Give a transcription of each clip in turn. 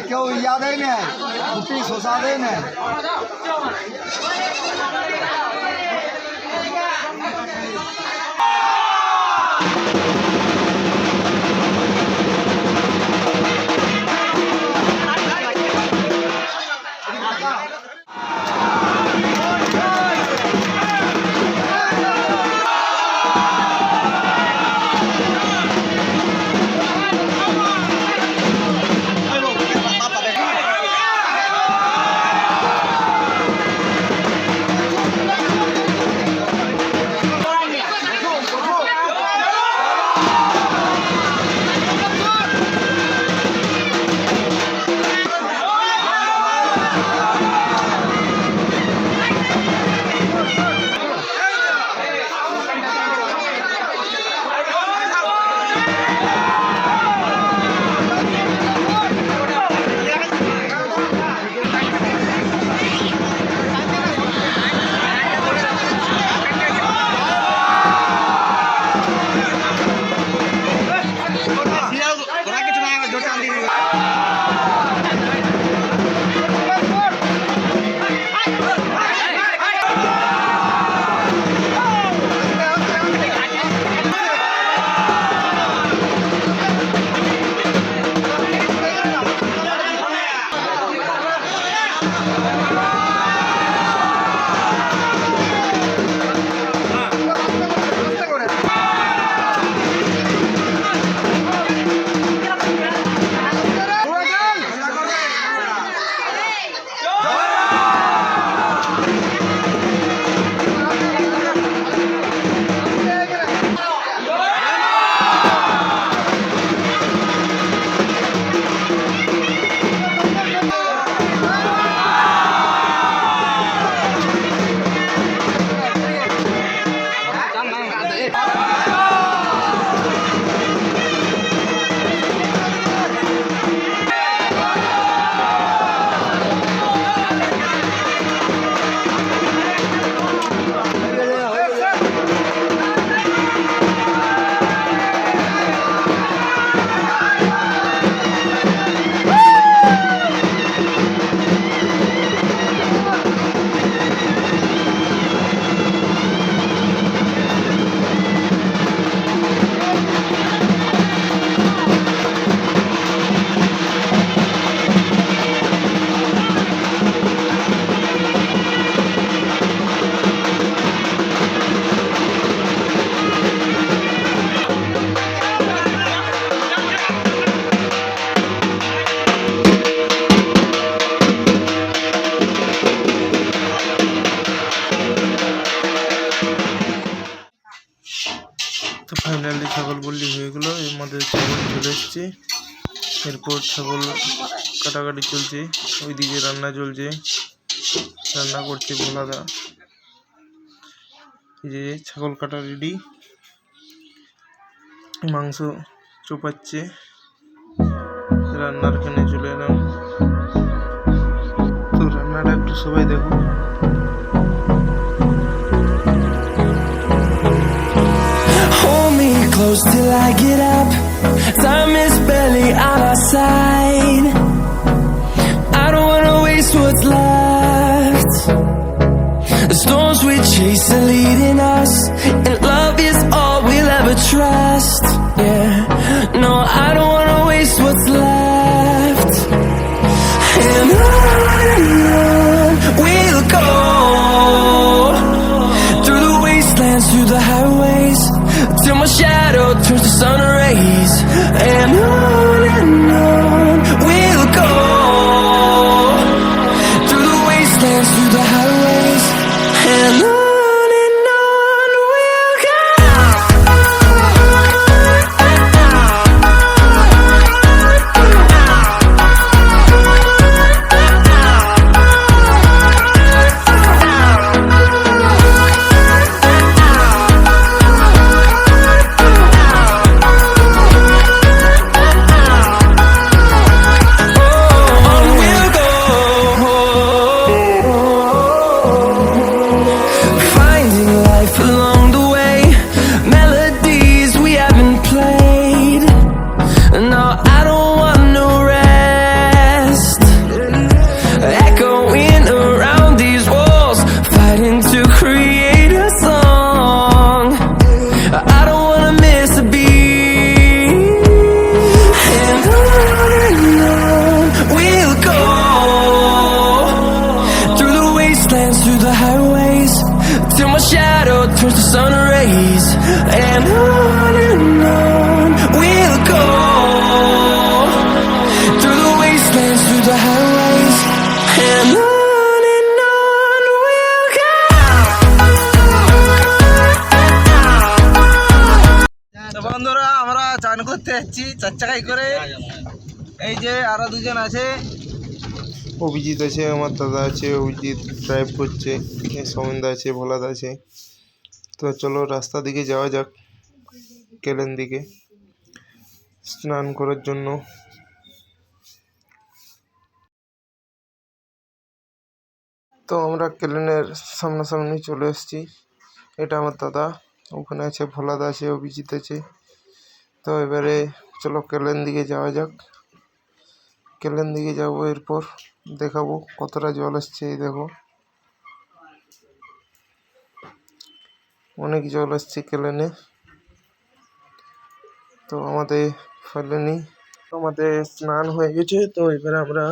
কেউ ইয়া দেয় না, কুপি শোষা দেয় না। তো ফাইনালি ছাগল বললি হয়ে গেলো। এর মধ্যে ছাগল চলে এসছে। এরপর ছাগল কাটাকাটি চলছে, ওইদিকে রান্না চলছে, রান্না করছে ভোলাদা। এই যে ছাগল কাটা রেডি, মাংস চোপাচ্ছে। রান্নার খানে চলে এলাম। তো রান্নাটা একটু সবাই দেখো। Close till I get up, time is barely on our side. I don't wanna waste what's left. The storms we chase are leading us, and love is all we'll ever trust. Yeah, no, I don't wanna waste what's left. And on we'll go, through the wastelands, through the highways, till my shadow turns to sun rays. And on we'll go, through the wastelands, through the highways. And on we'll go. করতে যাচ্ছি 4 চাকায় করে। এই যে আরো দুজন আছে, অভিজিৎ আছে, আমার দাদা আছে, অভিজিৎ ড্রাইভ করছে, সৌমেনদা আছে, ভোলাদা আছে। তো চলো রাস্তা দিকে যাওয়া যাক, কেলেন দিকে স্নান করার জন্য। তো আমরা কেলেনের সামনাসামনি চলে এসেছি। এটা আমার দাদা, ওখানে আছে ভোলাদা আছে, অভিজিৎ আছে। তো এবারে চলো কেলেন দিকে যাওয়া যাক। কেলেন দিকে যাবো, এরপর দেখাবো কতটা জল আসছে। এই দেখো অনেক জল আসছে কেলেনে। তো আমাদের ফেলেনি, আমাদের স্নান হয়ে গেছে। তো এবারে আমরা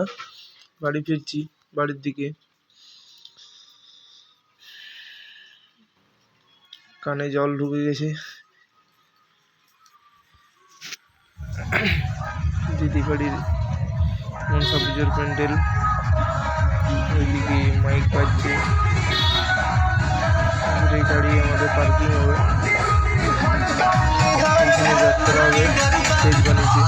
বাড়ি ফিরছি, বাড়ির দিকে। কানে জল ঢুকে গেছে। দিদি বাড়ির মনসা পুজোর প্যান্ডেল, ওইদিকে মাইক বাজছে। এই গাড়ি আমাদের পার্কিং হবে, এইখানে যাত্রা হবে, স্টেজ বানিয়েছে।